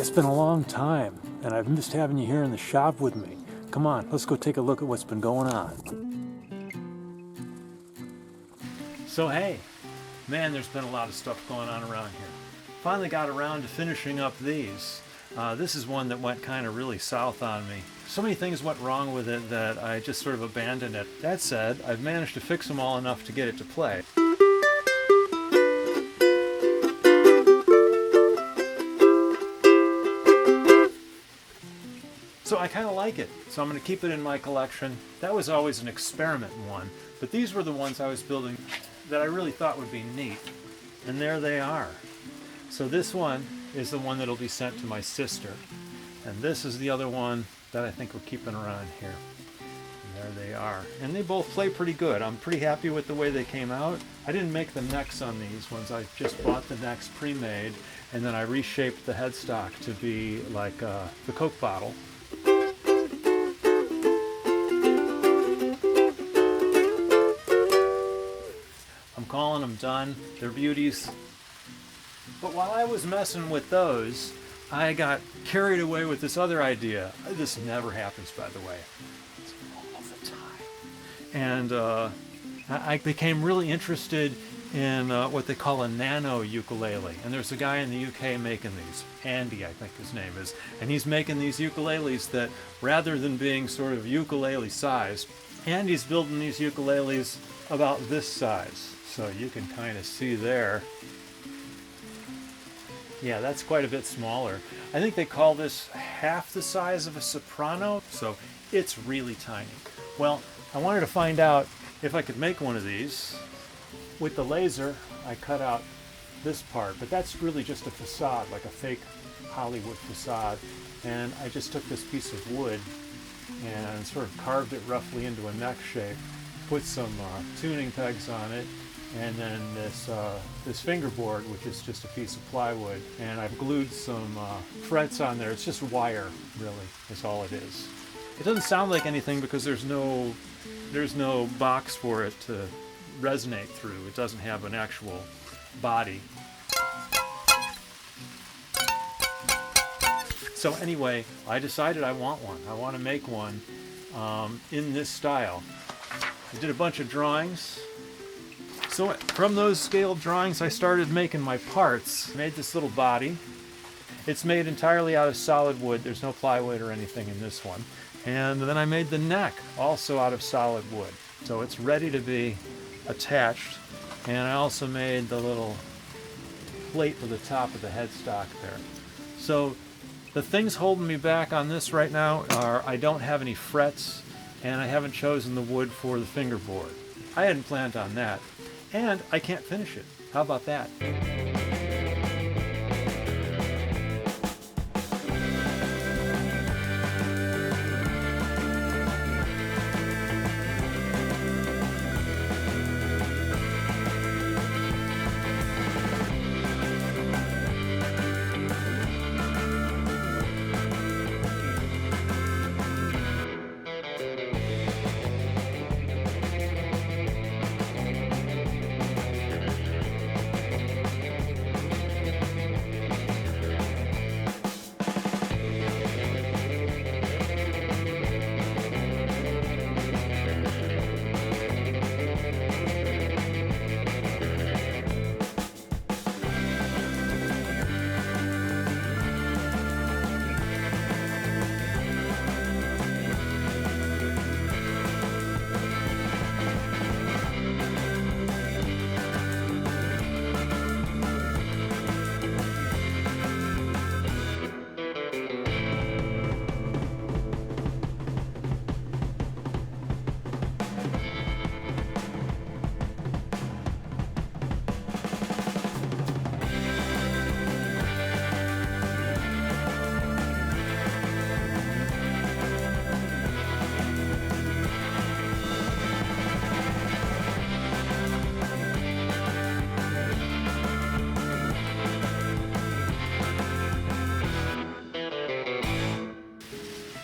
it's been a long time, and I've missed having you here in the shop with me. Come on, let's go take a look at what's been going on. So hey, man, there's been a lot of stuff going on around here. Finally got around to finishing up these. This is one that went kind of really south on me. So many things went wrong with it that I just sort of abandoned it. That said, I've managed to fix them all enough to get it to play. So I kind of like it, so I'm going to keep it in my collection. That was always an experiment one, but these were the ones I was building that I really thought would be neat. And there they are. So this one is the one that'll be sent to my sister. And this is the other one that I think we're keeping around here. And there they are. And they both play pretty good. I'm pretty happy with the way they came out. I didn't make the necks on these ones. I just bought the necks pre-made, and then I reshaped the headstock to be like the Coke bottle. I'm calling them done. They're beauties. But while I was messing with those, I got carried away with this other idea. This never happens, by the way. It's all the time. And I became really interested in what they call a Nano ukulele. And there's a guy in the UK making these. Andy, I think his name is. And he's making these ukuleles that, rather than being sort of ukulele sized, Andy's building these ukuleles about this size. So you can kind of see there. Yeah, that's quite a bit smaller. I think they call this half the size of a soprano, so it's really tiny. Well, I wanted to find out if I could make one of these. With the laser, I cut out this part, but that's really just a facade, like a fake Hollywood facade. And I just took this piece of wood and sort of carved it roughly into a neck shape, put some tuning pegs on it, and then this fingerboard, which is just a piece of plywood, and I've glued some frets on there. It's just wire, really, is all it is. It doesn't sound like anything because there's no box for it to resonate through. It doesn't have an actual body. So anyway, I decided I want one. I want to make one in this style. I did a bunch of drawings. So from those scaled drawings, I started making my parts. Made this little body. It's made entirely out of solid wood. There's no plywood or anything in this one. And then I made the neck, also out of solid wood. So it's ready to be attached. And I also made the little plate for the top of the headstock there. So the things holding me back on this right now are I don't have any frets, and I haven't chosen the wood for the fingerboard. I hadn't planned on that. And I can't finish it. How about that?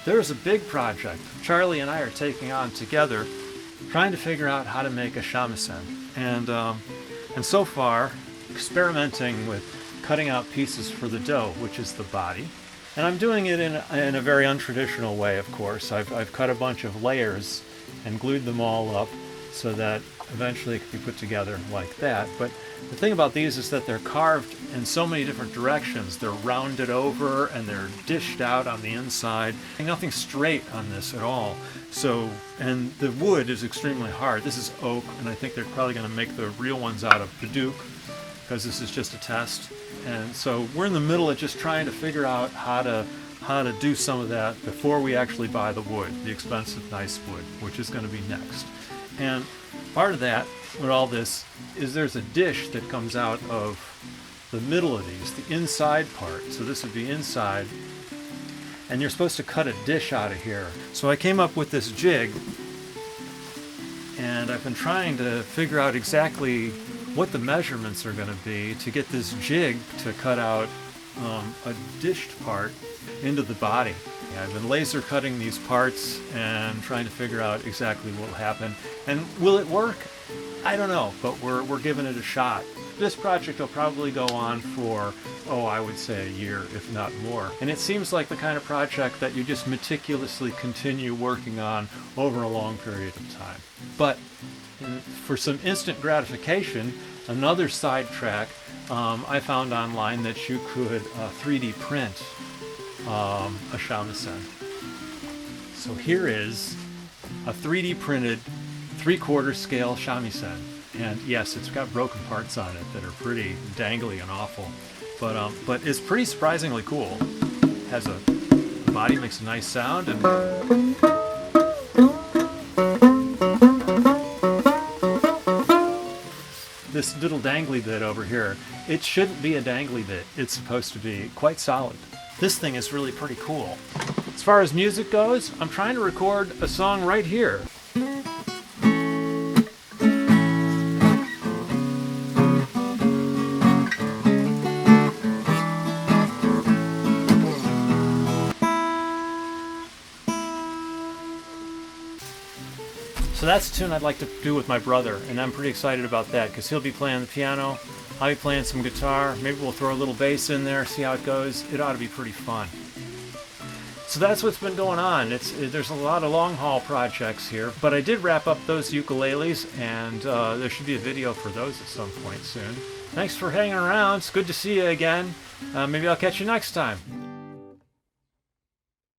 There's a big project Charlie and I are taking on together, trying to figure out how to make a shamisen. And so far, experimenting with cutting out pieces for the dough, which is the body, And I'm doing it in a very untraditional way, of course. I've cut a bunch of layers and glued them all up so that eventually it can be put together like that. But the thing about these is that they're carved in so many different directions. They're rounded over and they're dished out on the inside. Nothing straight on this at all. So, and the wood is extremely hard. This is oak, and I think they're probably going to make the real ones out of Padauk, because this is just a test. And so we're in the middle of just trying to figure out how to do some of that before we actually buy the wood, the expensive nice wood, which is going to be next. And part of that with all this is there's a dish that comes out of the middle of these, the inside part. So this would be inside, and you're supposed to cut a dish out of here. So I came up with this jig, and I've been trying to figure out exactly what the measurements are going to be to get this jig to cut out a dished part into the body. I've been laser cutting these parts and trying to figure out exactly what will happen. And will it work? I don't know, but we're giving it a shot. This project will probably go on for, I would say a year, if not more. And it seems like the kind of project that you just meticulously continue working on over a long period of time. But for some instant gratification, another sidetrack, I found online that you could 3D print a Shamisen. So here is a 3D printed 3/4 scale Shamisen. And yes, it's got broken parts on it that are pretty dangly and awful. But it's pretty surprisingly cool. The body makes a nice sound, and this little dangly bit over here, it shouldn't be a dangly bit. It's supposed to be quite solid. This thing is really pretty cool. As far as music goes, I'm trying to record a song right here. So that's a tune I'd like to do with my brother, and I'm pretty excited about that because he'll be playing the piano, I'll be playing some guitar, maybe we'll throw a little bass in there, see how it goes. It ought to be pretty fun. So that's what's been going on. There's a lot of long haul projects here, but I did wrap up those ukuleles, and there should be a video for those at some point soon. Thanks for hanging around. It's good to see you again. Maybe I'll catch you next time.